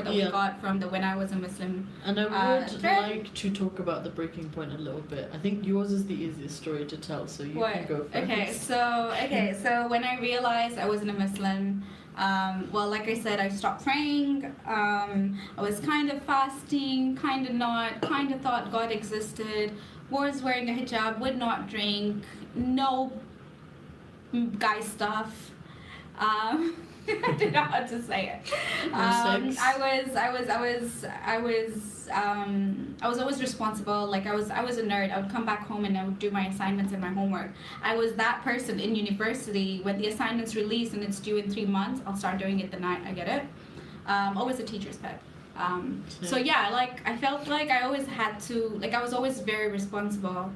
metaphor that we got from the When I Was a Muslim. And I would like to talk about the breaking point a little bit. I think yours is the easiest story to tell, so you can go first. So when I realized I wasn't a Muslim, well, like I said, I stopped praying. I was kind of fasting, kind of not, kind of thought God existed, was wearing a hijab, would not drink, no guy stuff. I don't know how to say it. I was always responsible. Like I was a nerd. I would come back home and I would do my assignments and my homework. I was that person in university when the assignment's released and it's due in 3 months. I'll start doing it the night I get it. Always a teacher's pet. So yeah, like I felt like I always had to. Like I was always very responsible,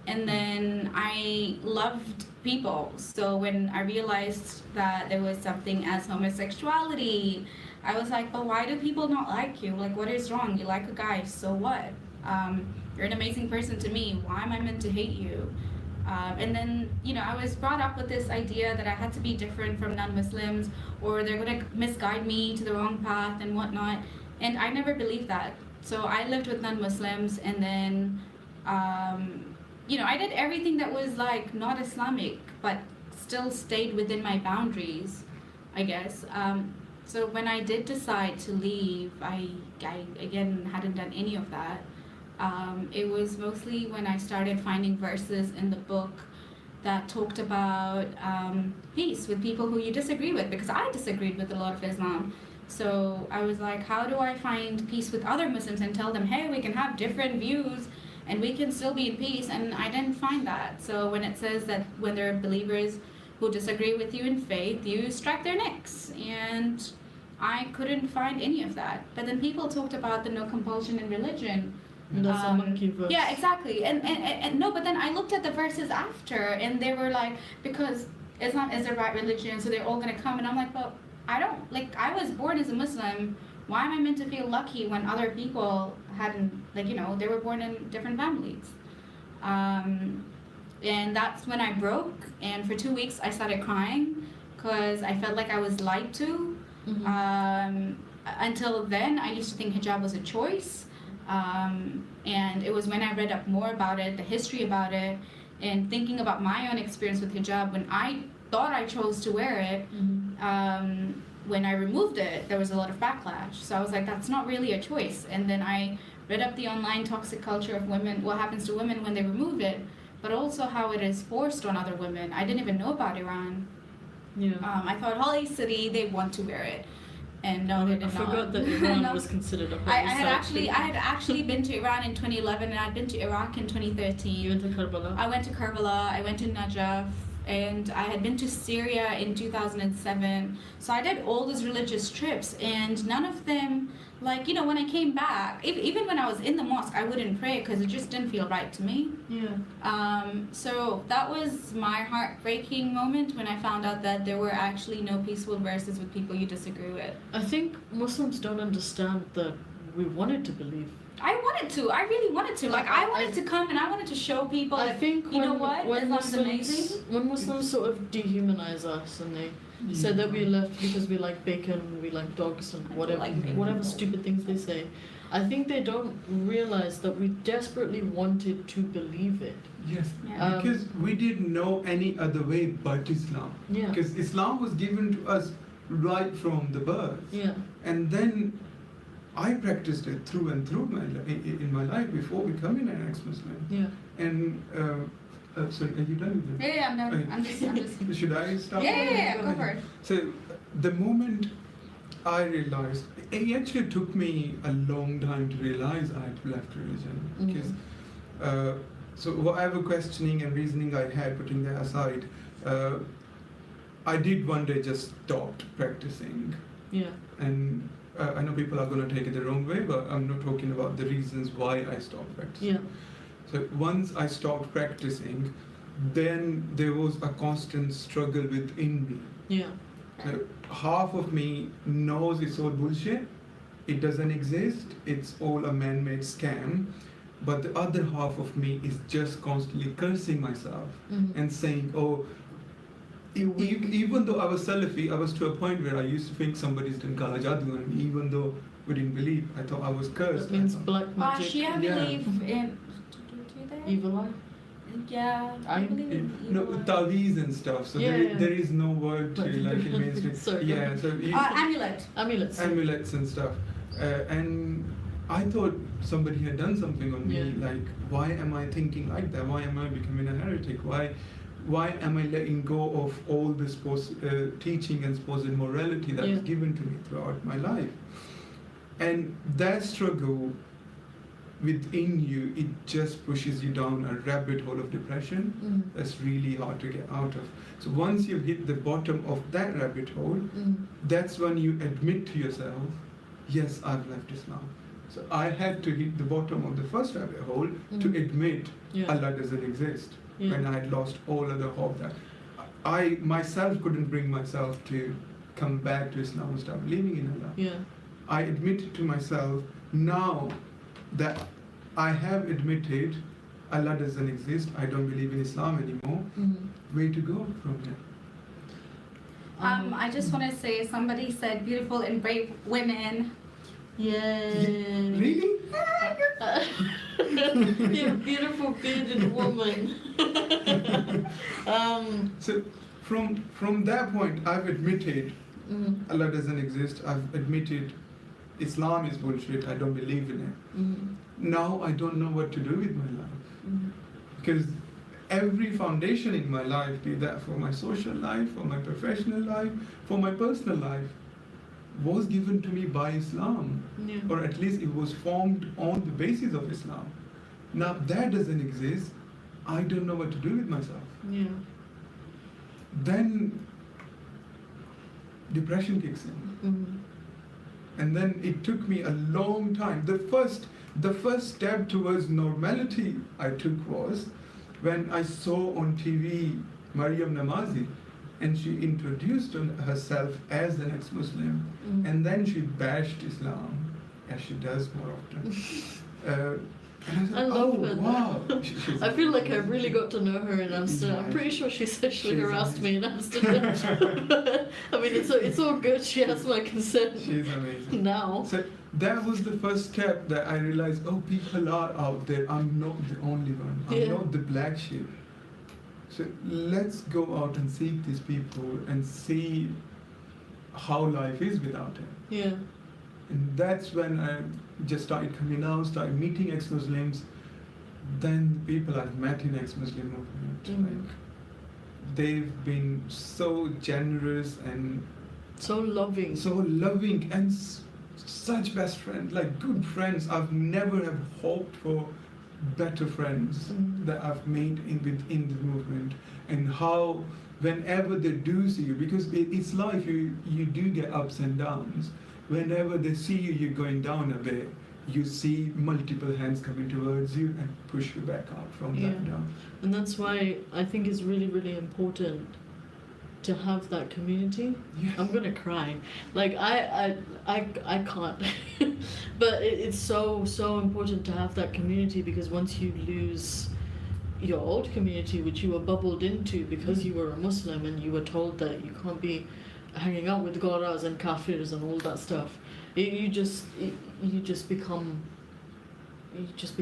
and then I loved people. So when I realized that there was something as homosexuality, I was like, but why do people not like you? Like, what is wrong? You like a guy, so what? You're an amazing person to me. Why am I meant to hate you? And then, I was brought up with this idea that I had to be different from non-Muslims, or they're going to misguide me to the wrong path and whatnot. And I never believed that. So I lived with non-Muslims, and then I did everything that was like not Islamic, but still stayed within my boundaries, I guess. So when I did decide to leave, I again hadn't done any of that. It was mostly when I started finding verses in the book that talked about peace with people who you disagree with, because I disagreed with a lot of Islam. So I was like, how do I find peace with other Muslims and tell them, hey, we can have different views and we can still be in peace? And I didn't find that. So when it says that when there are believers who disagree with you in faith, you strike their necks. And I couldn't find any of that. But then people talked about the no compulsion in religion. And that's a monkey verse. Yeah, exactly. And no, but then I looked at the verses after, and they were like, because Islam is the right religion, so they're all going to come. And I'm like, well, I was born as a Muslim. Why am I meant to feel lucky when other people hadn't, they were born in different families? And that's when I broke. And for 2 weeks, I started crying because I felt like I was lied to. Mm-hmm. Until then, I used to think hijab was a choice. And it was when I read up more about it, the history about it, and thinking about my own experience with hijab when I thought I chose to wear it. Mm-hmm. When I removed it, there was a lot of backlash. So I was like, that's not really a choice. And then I read up the online toxic culture of women, what happens to women when they remove it, but also how it is forced on other women. I didn't even know about Iran. Yeah. I thought Holy City, they want to wear it. And no, they did not. I forgot that Iran was considered a holy site. I had actually been to Iran in 2011, and I'd been to Iraq in 2013. You went to Karbala? I went to Karbala, I went to Najaf, and I had been to Syria in 2007. So I did all these religious trips, and none of them, when I came back, even when I was in the mosque, I wouldn't pray because it just didn't feel right to me. Yeah. So that was my heartbreaking moment when I found out that there were actually no peaceful verses with people you disagree with. I think Muslims don't understand that we wanted to believe. I wanted to. I really wanted to. I wanted to come and I wanted to show people that, when Muslims sort of dehumanize us and they said that we left because we like bacon, we like dogs and whatever stupid things they say, I think they don't realize that we desperately wanted to believe it. Yes, because we didn't know any other way but Islam. Yeah. Because Islam was given to us right from the birth. Yeah. And then I practiced it through and through in my life before becoming an ex-Muslim. Yeah. And sorry, are you done with it? Yeah, I'm done. I'm just. Should I start? Yeah, go for it. So the moment I realized, it actually took me a long time to realize I had left religion. Because so whatever questioning and reasoning I had, putting that aside, I did one day just stopped practicing. Yeah. And I know people are going to take it the wrong way, but I'm not talking about the reasons why I stopped practicing. Yeah. So once I stopped practicing, then there was a constant struggle within me. Yeah. So half of me knows it's all bullshit, it doesn't exist, it's all a man-made scam, but the other half of me is just constantly cursing myself and saying, oh, even though I was Salafi, I was to a point where I used to think somebody's done Kala Jadoo on me, even though we didn't believe. I thought I was cursed. That means black magic. Shia believe in... Do they? Evil eye? Yeah, I believe in No, evil eye. taweez and stuff. So there is no word to like in mainstream. Sorry. Yeah, so Amulet. amulets and stuff. And I thought somebody had done something on me. Yeah. Like, why am I thinking like that? Why am I becoming a heretic? Why am I letting go of all this teaching and supposed morality that was given to me throughout my life? And that struggle within you, it just pushes you down a rabbit hole of depression that's really hard to get out of. So once you hit the bottom of that rabbit hole, that's when you admit to yourself, yes, I've left Islam. So I had to hit the bottom of the first rabbit hole to admit Allah doesn't exist. When I had lost all other hope, that I myself couldn't bring myself to come back to Islam and start believing in Allah. I admitted to myself, now that I have admitted Allah doesn't exist, I don't believe in Islam anymore, where to go from here? I just want to say, somebody said beautiful and brave women. Yay! Really? You beautiful bearded woman. So from that point, I've admitted Allah doesn't exist. I've admitted Islam is bullshit. I don't believe in it. Now I don't know what to do with my life, because every foundation in my life, be that for my social life, for my professional life, for my personal life, was given to me by Islam, or at least it was formed on the basis of Islam. Now that doesn't exist. I don't know what to do with myself. Then depression kicks in. And then it took me a long time. The first step towards normality I took was when I saw on TV Maryam Namazi, and she introduced herself as an ex-Muslim, and then she bashed Islam, as she does more often. And I love her. Wow. I feel like I really got to know her in Amsterdam. I'm pretty sure she sexually harassed me in Amsterdam. I mean, it's all good. She has my consent. She's amazing. Now. So that was the first step that I realized, oh, people are out there. I'm not the only one. I'm not the black sheep. So let's go out and seek these people and see how life is without them. And that's when I just started coming out, started meeting ex-Muslims. Then the people I've met in ex-Muslim movement, like, they've been so generous and so loving and such best friends, like good friends. I've never have hoped for better friends that I've made within the movement. And how whenever they do see you, because it's life, you do get ups and downs. Whenever they see you, you're going down a bit, you see multiple hands coming towards you and push you back up from that down. And that's why I think it's really, really important to have that community. I'm gonna cry. Like I can't. But it's so important to have that community, because once you lose your old community, which you were bubbled into because you were a Muslim and you were told that you can't be hanging out with Goras and Kafirs and all that stuff, you just become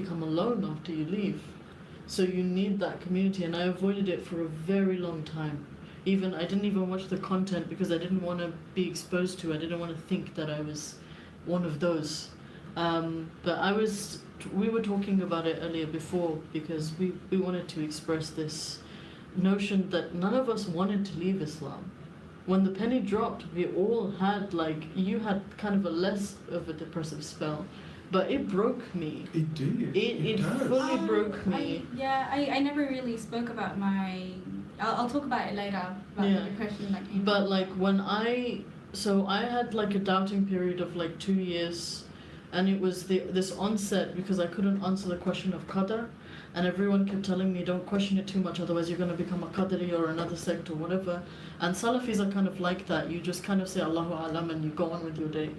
alone after you leave. So you need that community, and I avoided it for a very long time. I didn't even watch the content because I didn't want to be exposed to it. I didn't want to think that I was one of those. But we were talking about it earlier before, because we wanted to express this notion that none of us wanted to leave Islam. When the penny dropped, we all had, like, you had kind of a less of a depressive spell, but it broke me. It did. It fully broke me. I never really spoke about my... I'll talk about it later, about the depression that came. But like when I had like a doubting period of like 2 years, and it was this onset because I couldn't answer the question of qadar, and everyone kept telling me, don't question it too much, otherwise you're going to become a qadari or another sect or whatever. And Salafis are kind of like that. You just kind of say Allahu Alam and you go on with your day.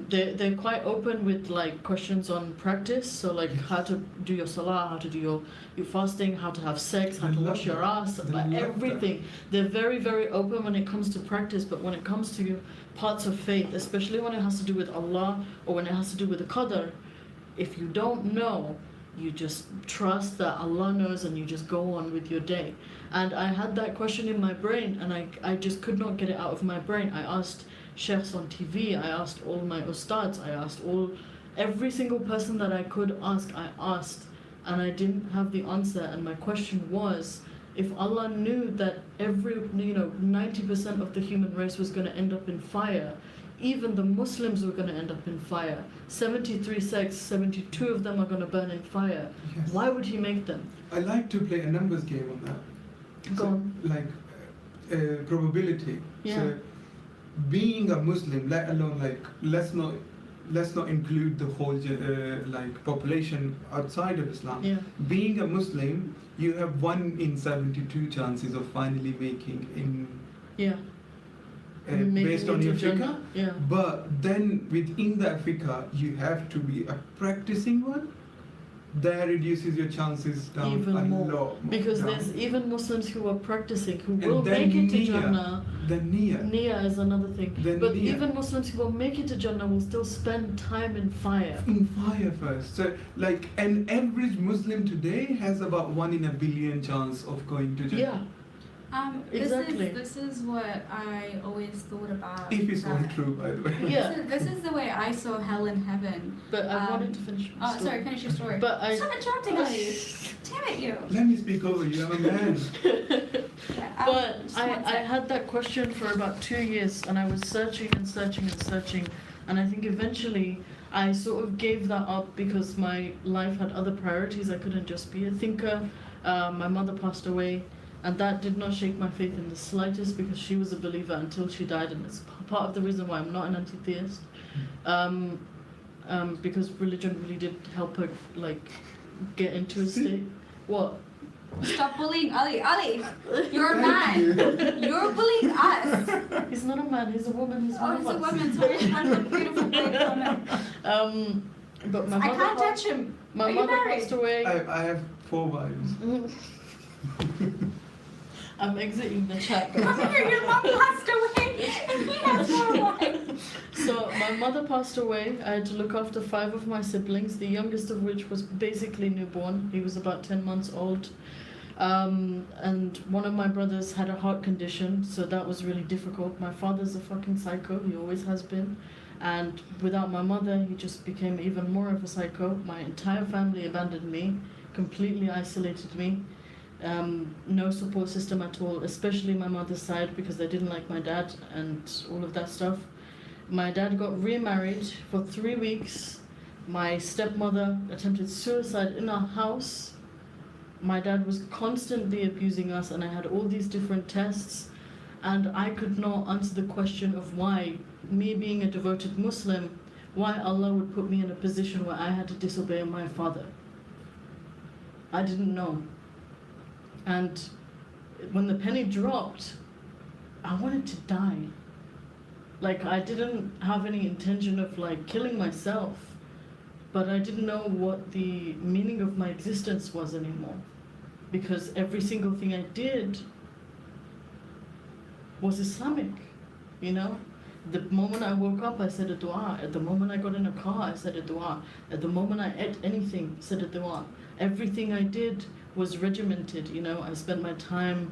They're quite open with like questions on practice, so like how to do your salah, how to do your fasting, how to have sex, how to wash your ass, like everything. They're very, very open when it comes to practice, but when it comes to parts of faith, especially when it has to do with Allah or when it has to do with the qadr, if you don't know, you just trust that Allah knows and you just go on with your day. And I had that question in my brain and I just could not get it out of my brain. I asked sheikhs on TV, I asked all my ustads, I asked every single person that I could ask, I asked, and I didn't have the answer. And my question was, if Allah knew that 90% of the human race was going to end up in fire, even the Muslims were going to end up in fire, 73 sects, 72 of them are going to burn in fire, yes. Why would he make them? I like to play a numbers game on that. Go on. Like probability. Yeah. So being a Muslim, let alone like let's not include the whole like population outside of Islam. Yeah. Being a Muslim, you have 1 in 72 chances of finally making in. Yeah. Based on your fiqh. Yeah. But then within that fiqh, you have to be a practicing one. That reduces your chances down even a more. lot more. Because down. there's even Muslims who are practicing who And will then make it to niyyah. Jannah. The niyyah. Niyyah is another thing. Then But niyyah. even Muslims who will make it to Jannah will still spend time in fire. In fire first. So like an average Muslim today has about 1 in a billion chance of going to Jannah. Yeah. Exactly. This is what I always thought about. If it's all true, by the way. Yeah. This is the way I saw hell and heaven. But I wanted to finish my story. Sorry, finish your story. But Stop interrupting us. Damn it, you. Let me speak over you. I'm a man. Yeah, But just I one sec. had that question for about 2 years and I was searching and searching and searching, and I think eventually I sort of gave that up because my life had other priorities. I couldn't just be a thinker. My mother passed away, and that did not shake my faith in the slightest because she was a believer until she died, and it's part of the reason why I'm not an anti-theist. Because religion really did help her like get into a state. What? Stop bullying Ali. Ali, you're a man. You're bullying us. He's not a man. He's a woman. He's Oh, one he's of a us. woman. Sorry, I'm a beautiful big woman. But my I mother can't touch him. My Are you mother married? passed away. I have 4 wives. I'm exiting the chat. Come here, your mom passed away and he has more wives. So my mother passed away. I had to look after 5 of my siblings, the youngest of which was basically newborn. He was about 10 months old. And one of my brothers had a heart condition, so that was really difficult. My father's a fucking psycho, he always has been. And without my mother, he just became even more of a psycho. My entire family abandoned me, completely isolated me. No support system at all, especially my mother's side, because they didn't like my dad and all of that stuff. My dad got remarried for 3 weeks. My stepmother attempted suicide in our house. My dad was constantly abusing us, and I had all these different tests, and I could not answer the question of why, me being a devoted Muslim, why Allah would put me in a position where I had to disobey my father. I didn't know. And when the penny dropped, I wanted to die. Like, I didn't have any intention of like killing myself, but I didn't know what the meaning of my existence was anymore, because every single thing I did was Islamic, you know? The moment I woke up, I said a dua. At the moment I got in a car, I said a dua. At the moment I ate anything, I said a dua. Everything I did was regimented, you know? I spent my time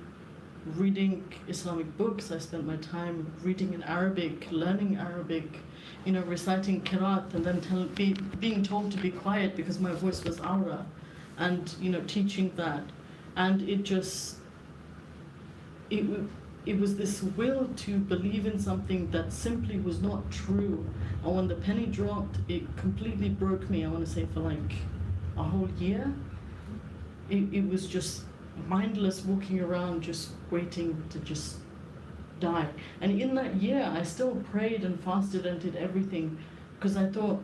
reading Islamic books, I spent my time reading in Arabic, learning Arabic, you know, reciting Qiraat, and then being told to be quiet because my voice was aura, and, you know, teaching that. And it just, it was this will to believe in something that simply was not true. And when the penny dropped, it completely broke me. I want to say for like a whole year. It was just mindless walking around, just waiting to just die. And in that year, I still prayed and fasted and did everything, because I thought,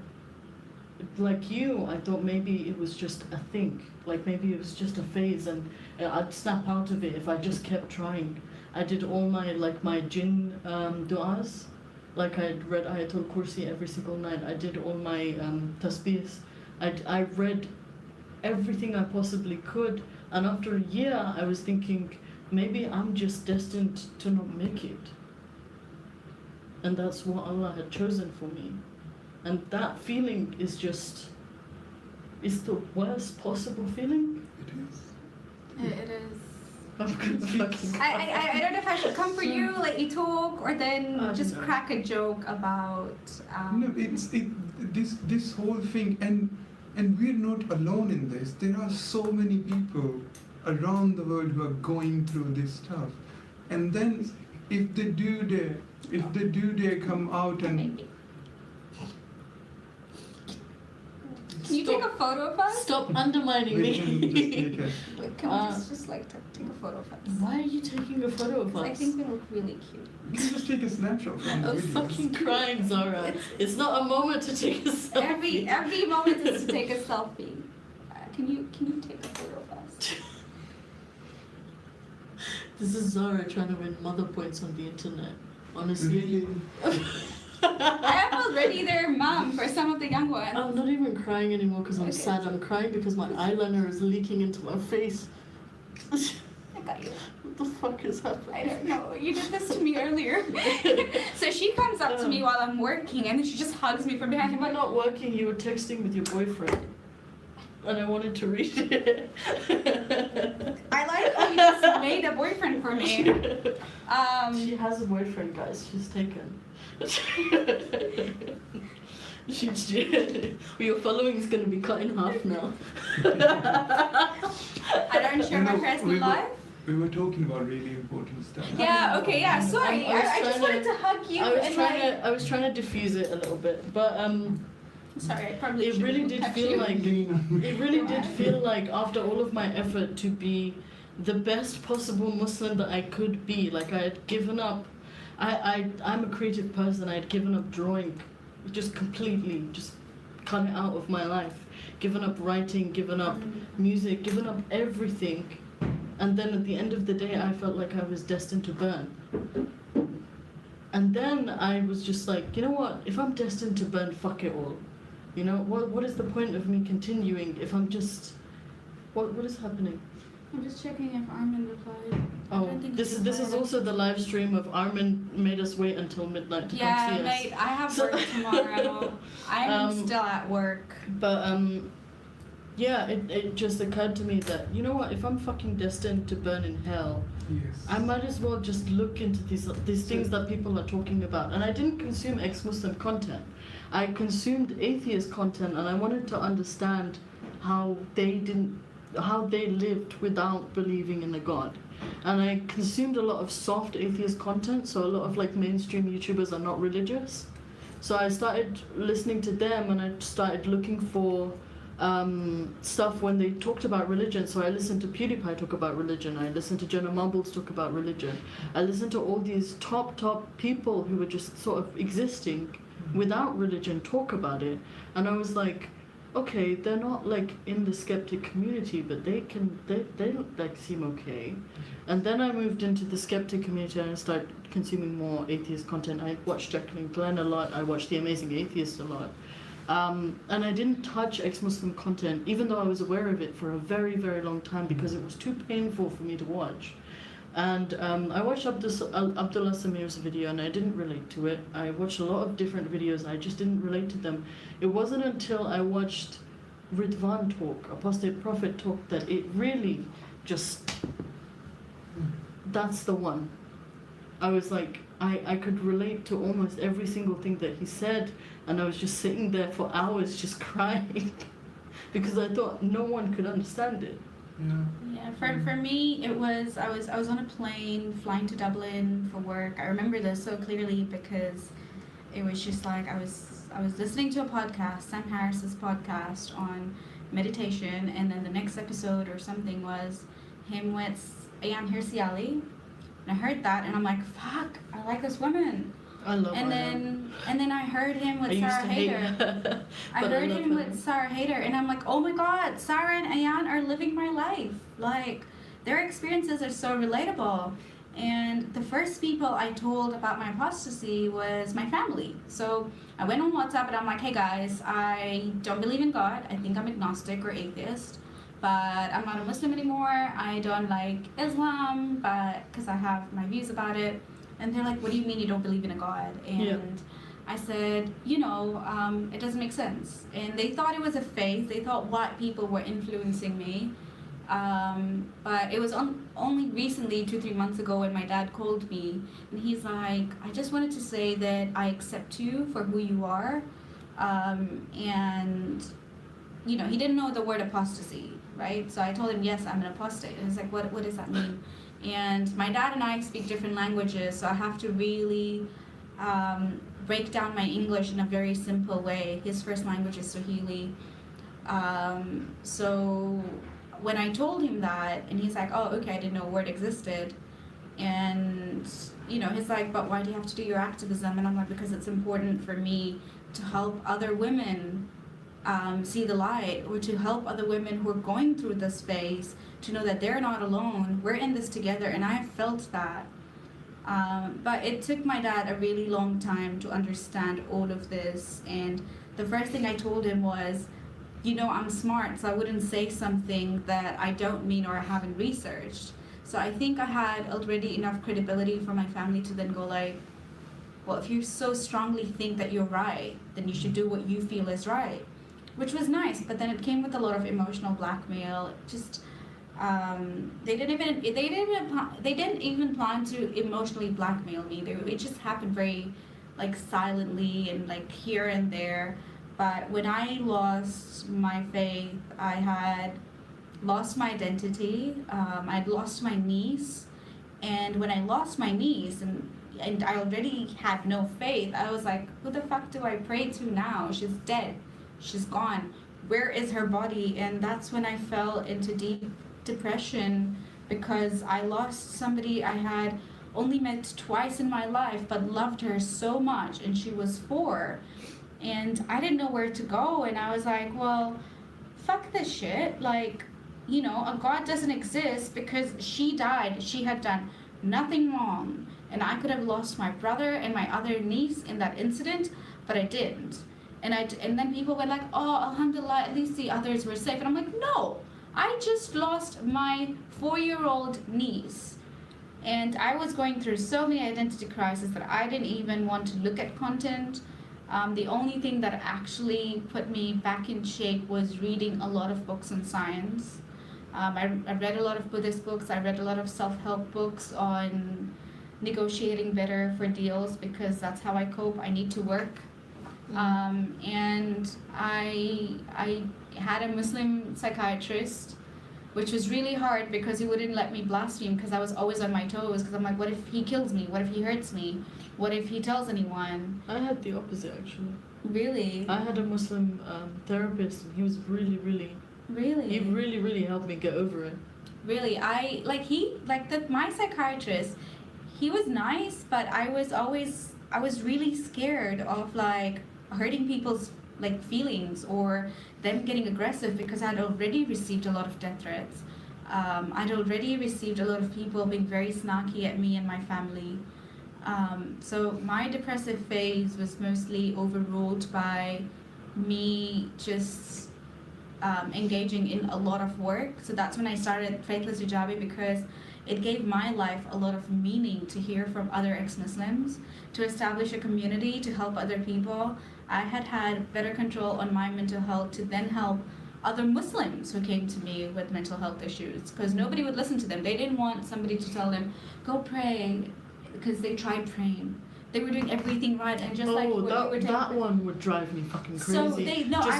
like you, I thought maybe it was just a thing, like maybe it was just a phase, and I'd snap out of it if I just kept trying. I did all my jinn du'as, Like I read Ayatul Kursi every single night. I did all my tasbihs. I read everything I possibly could. And after a year, I was thinking, maybe I'm just destined to not make it. And that's what Allah had chosen for me. And that feeling is just, it's the worst possible feeling. It is. It is. I'm gonna fucking I don't know if I should come for you, let you talk, or then I just don't know. crack a joke about. No, this whole thing, and we're not alone in this. There are so many people around the world who are going through this stuff, and then if they do dare come out and Maybe. Can you take a photo of us? Stop undermining we can just me. take a, Wait, can we just like take a photo of us? Why are you taking a photo of us? I think we look really cute. we can just take a snapshot from the I'm video. fucking crying, Zara. It's not a moment to take a selfie. Every moment is to take a selfie. Can you take a photo of us? This is Zara trying to win mother points on the internet. Honestly. Really? I am already their mom for some of the young ones. I'm not even crying anymore because I'm Okay. sad. I'm crying because my eyeliner is leaking into my face. I got you. What the fuck is happening? I don't know. You did this to me earlier. So she comes up to me while I'm working, and then she just hugs me from behind. You I'm were like, not working, you were texting with your boyfriend. And I wanted to read it. I like how you just made a boyfriend for me. She has a boyfriend, guys. She's taken. Your following is going to be cut in half now. I don't share my No, personal life. We were talking about really important stuff. Yeah. Okay. Yeah. Sorry. I was I just trying wanted to hug you and I was trying to diffuse it a little bit, but Sorry, I probably it really shouldn't did touch feel you. like it really did feel like after all of my effort to be the best possible Muslim that I could be, like I had given up. I'm a creative person. I had given up drawing, just completely, just cut it out of my life. Given up writing, given up music, given up everything. And then at the end of the day, I felt like I was destined to burn. And then I was just like, you know what? If I'm destined to burn, fuck it all. You know, what is the point of me continuing if I'm just... What is happening? I'm just checking if Armin replied. Oh, this is also the live stream of Armin made us wait until midnight to come Yeah, see mate, us. I have work tomorrow. I'm still at work. But yeah, it just occurred to me that, you know what, if I'm fucking destined to burn in hell, Yes. I might as well just look into these things that people are talking about. And I didn't consume ex-Muslim content. I consumed atheist content, and I wanted to understand how they lived without believing in a god. And I consumed a lot of soft atheist content, so a lot of like mainstream YouTubers are not religious. So I started listening to them, and I started looking for stuff when they talked about religion. So I listened to PewDiePie talk about religion. I listened to Jenna Marbles talk about religion. I listened to all these top people who were just sort of existing without religion talk about it. And I was like, okay, they're not like in the skeptic community, but they like seem okay. And then I moved into the skeptic community and I started consuming more atheist content. I watched Jacqueline Glenn a lot. I watched The Amazing Atheist a lot. And I didn't touch ex-Muslim content, even though I was aware of it for a very, very long time because it was too painful for me to watch. And I watched Abdullah Samir's video and I didn't relate to it. I watched a lot of different videos and I just didn't relate to them. It wasn't until I watched Ridvan talk, Apostate Prophet talk, that it really just... That's the one. I was like, I could relate to almost every single thing that he said, and I was just sitting there for hours just crying because I thought no one could understand it. Yeah, for me it was I was on a plane flying to Dublin for work. I remember this so clearly because it was just like I was listening to a podcast, Sam Harris's podcast on meditation, and then the next episode or something was him with Ayaan Hirsi Ali. And I heard that and I'm like, fuck, I like this woman. I love And then I heard him with Sarah Hayter. I heard him with Sarah Hayter, and I'm like, oh my god, Sarah and Ayaan are living my life. Like, their experiences are so relatable. And the first people I told about my apostasy was my family. So I went on WhatsApp and I'm like, hey guys, I don't believe in God. I think I'm agnostic or atheist, but I'm not a Muslim anymore. I don't like Islam, but because I have my views about it. And they're like, what do you mean you don't believe in a God? And I said, it doesn't make sense. And they thought it was a phase. They thought white people were influencing me. But it was only recently, 2-3 months ago, when my dad called me, and he's like, I just wanted to say that I accept you for who you are. And he didn't know the word apostasy, right? So I told him, yes, I'm an apostate. And he's like, what does that mean? And my dad and I speak different languages, so I have to really break down my English in a very simple way. His first language is Swahili. So when I told him that, and he's like, oh, okay, I didn't know a word existed. And, he's like, but why do you have to do your activism? And I'm like, because it's important for me to help other women see the light, or to help other women who are going through this phase to know that they're not alone. We're in this together, and I have felt that. But it took my dad a really long time to understand all of this. And the first thing I told him was, I'm smart, so I wouldn't say something that I don't mean or I haven't researched. So I think I had already enough credibility for my family to then go like, well, if you so strongly think that you're right, then you should do what you feel is right, which was nice. But then it came with a lot of emotional blackmail. Just they didn't even plan to emotionally blackmail me. It just happened very silently and here and there. But when I lost my faith, I had lost my identity. I'd lost my niece. And when I lost my niece and I already had no faith, I was like, who the fuck do I pray to now? She's dead. She's gone. Where is her body? And that's when I fell into deep depression, because I lost somebody I had only met twice in my life, but loved her so much. And she was 4. And I didn't know where to go, and I was like, well, fuck this shit. A God doesn't exist because she died. She had done nothing wrong. And I could have lost my brother and my other niece in that incident, but I didn't. And then people were like, oh, alhamdulillah, at least the others were safe. And I'm like, no, I just lost my 4-year-old niece. And I was going through so many identity crises that I didn't even want to look at content. The only thing that actually put me back in shape was reading a lot of books on science. I read a lot of Buddhist books. I read a lot of self-help books on negotiating better for deals, because that's how I cope. I need to work. And I had a Muslim psychiatrist, which was really hard because he wouldn't let me blaspheme, because I was always on my toes, because I'm like, what if he kills me? What if he hurts me? What if he tells anyone? I had the opposite, actually. Really? I had a Muslim therapist, and he was really, really... Really? He really, really helped me get over it. Really? My psychiatrist, he was nice, but I was really scared of hurting people's feelings or them getting aggressive, because I'd already received a lot of death threats. I'd already received a lot of people being very snarky at me and my family. So my depressive phase was mostly overruled by me just engaging in a lot of work. So that's when I started Faithless Hijabi, because it gave my life a lot of meaning to hear from other ex-Muslims, to establish a community, to help other people. I had better control on my mental health to then help other Muslims who came to me with mental health issues, because nobody would listen to them. They didn't want somebody to tell them, go pray, because they tried praying. They were doing everything right, and just that one would drive me fucking crazy. So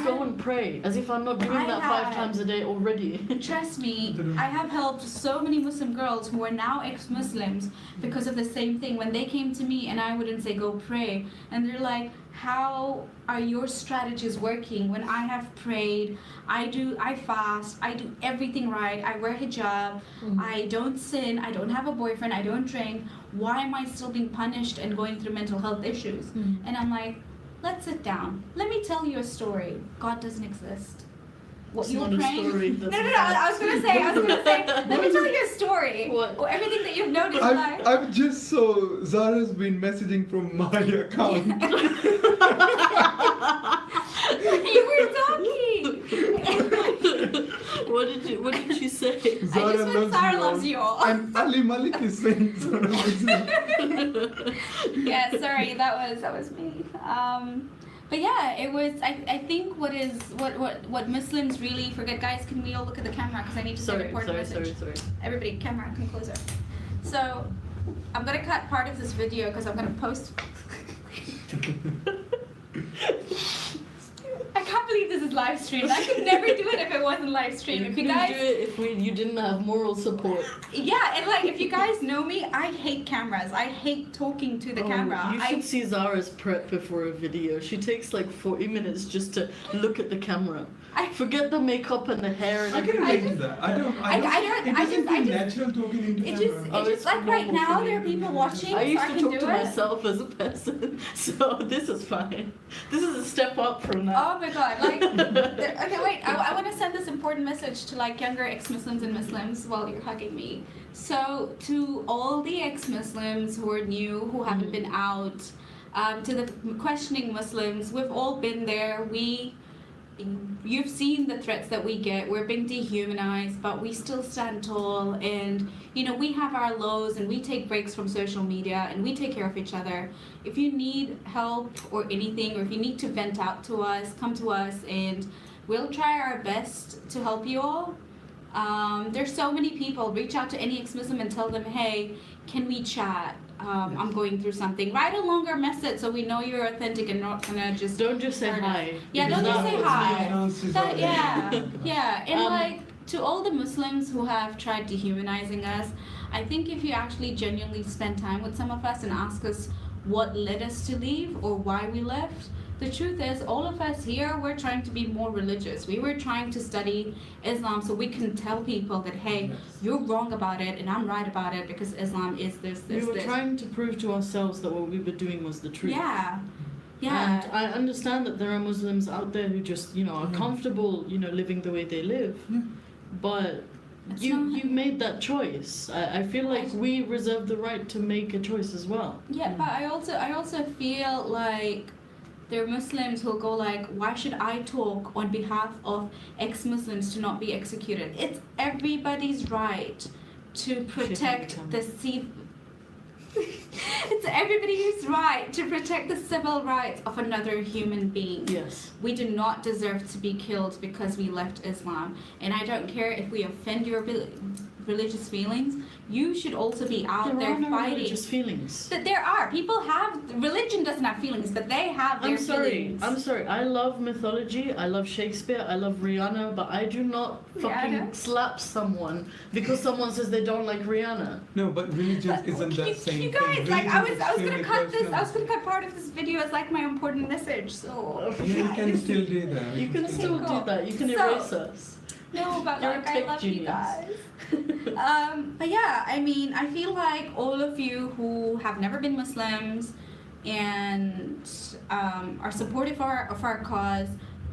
go and pray, as if I'm not doing that 5 times a day already. Trust me, I have helped so many Muslim girls who are now ex-Muslims because of the same thing. When they came to me and I wouldn't say go pray, and they're like, how are your strategies working when I have prayed, I fast, I do everything right, I wear hijab, I don't sin, I don't have a boyfriend, I don't drink, why am I still being punished and going through mental health issues? And I'm like, let's sit down. Let me tell you a story. God doesn't exist. what It's you were not a praying. story, No, that's I was gonna say, let me tell you a story. What? Or everything that you've noticed in life. I've just saw Zara's been messaging from my account. You were talking. What did she say? Zara I just want Zara all. loves you all. And Ali Malik is saying Zara loves you. Yeah, sorry, that was me. But yeah, it was. I think what Muslims really forget, guys. Can we all look at the camera because I need to say an important message. Sorry. Everybody, camera, come closer. So, I'm gonna cut part of this video because I'm gonna post. I can't believe this is live streamed. I could never do it if it wasn't live streamed. If you guys do it if you didn't have moral support. Yeah, and like if you guys know me, I hate cameras. I hate talking to the camera. You should see Zara's prep before a video. She takes like 40 minutes just to look at the camera. Forget the makeup and the hair and I can everything. imagine that. It doesn't feel natural talking into camera. It's just like right now there are people watching, I used so I to can talk do to it. myself as a person, so this is fine. This is a step up from that. Oh my god, like, okay, wait, I want to send this important message to like younger ex-Muslims and Muslims while you're hugging me. So, to all the ex-Muslims who are new, who haven't been out, to the questioning Muslims, we've all been there. You've seen the threats that we get. We're being dehumanized, but we still stand tall. And, you know, we have our lows and we take breaks from social media and we take care of each other. If you need help or anything, or if you need to vent out to us, come to us and we'll try our best to help you all. There's so many people. Reach out to any ex-Muslim and tell them, hey, can we chat? I'm going through something. Write a longer message so we know you're authentic and not gonna just... Don't just say hi. Yeah, don't just say hi. Yeah. Yeah. And like, to all the Muslims who have tried dehumanizing us, I think if you actually genuinely spend time with some of us and ask us what led us to leave or why we left, the truth is, all of us here, we're trying to be more religious. We were trying to study Islam so we can tell people that, hey, you're wrong about it and I'm right about it because Islam is this. We were trying to prove to ourselves that what we were doing was the truth. Yeah. And I understand that there are Muslims out there who just, you know, are comfortable, you know, living the way they live. But you made that choice. I feel like we reserve the right to make a choice as well. Yeah, but I also feel like there are Muslims who'll go like, why should I talk on behalf of ex-Muslims to not be executed? It's everybody's right to protect it's everybody's right to protect the civil rights of another human being. Yes. We do not deserve to be killed because we left Islam. And I don't care if we offend your religious feelings. You should also be out there fighting. Religious feelings. That there are. People have... Religion doesn't have feelings, but they have their feelings. I'm sorry. I love mythology. I love Shakespeare. I love Rihanna. But I do not fucking slap someone because someone says they don't like Rihanna. No, but religion isn't that same you guys, thing. like, I was Religion gonna is cut this. personal. I was gonna cut part of this video as like my important message. So Yeah, you can still do that. You can still do that. You can erase us. no, but You're like a I tech love you genius. guys. But yeah, I mean, I feel like all of you who have never been Muslims and are supportive of our cause,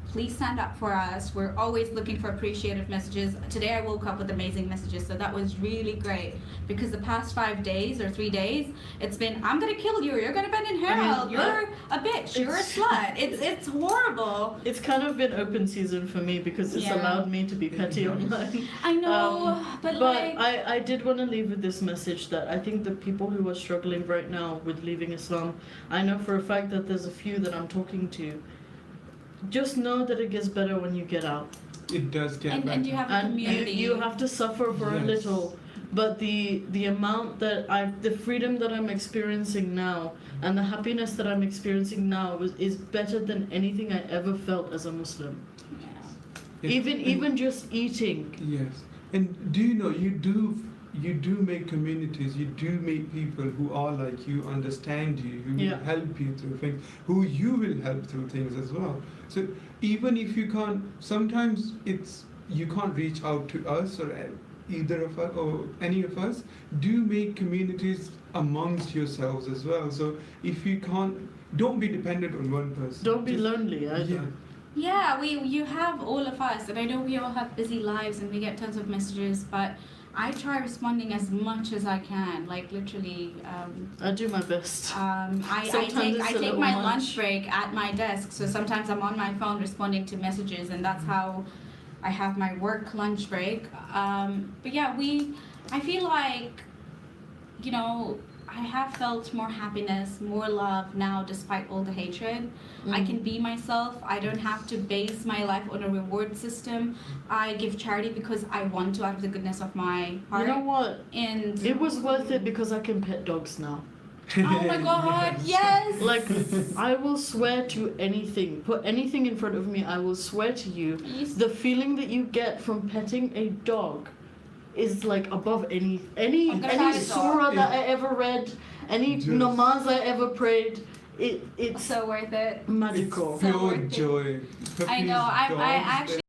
please stand up for us. We're always looking for appreciative messages. Today I woke up with amazing messages, so that was really great. Because the past 5 days or 3 days, it's been, I'm gonna kill you, you're gonna burn in hell, you're a bitch, you're a slut. It's horrible. It's kind of been open season for me because it's allowed me to be petty online. I know, but like... I did want to leave with this message that I think the people who are struggling right now with leaving Islam, I know for a fact that there's a few that I'm talking to. Just know that it gets better when you get out. It does get better. And you have a community. You have to suffer for a little. But the amount that the freedom that I'm experiencing now and the happiness that I'm experiencing now is better than anything I ever felt as a Muslim. Yes. Even just eating. Yes. And do you know, you do make communities, you do make people who are like you, understand you, who will help you through things, who you will help through things as well. So even if you can't, sometimes you can't reach out to us or either of us or any of us, do make communities amongst yourselves as well. So if you can't, don't be dependent on one person. Don't be lonely either. Yeah, you have all of us, and I know we all have busy lives and we get tons of messages, but I try responding as much as I can, like literally. I do my best. I take my lunch break at my desk, so sometimes I'm on my phone responding to messages, and that's how I have my work lunch break. But yeah, I feel like, you know, I have felt more happiness, more love now despite all the hatred. I can be myself. I don't have to base my life on a reward system. I give charity because I want to out of the goodness of my heart. You know what? And it was worth it because I can pet dogs now. Oh my god, yes! Like, I will swear to anything. Put anything in front of me, I will swear to you. The feeling that you get from petting a dog is like above any surah that I ever read, any namaz I ever prayed. It's so worth it. Magical. Pure joy. I know. I actually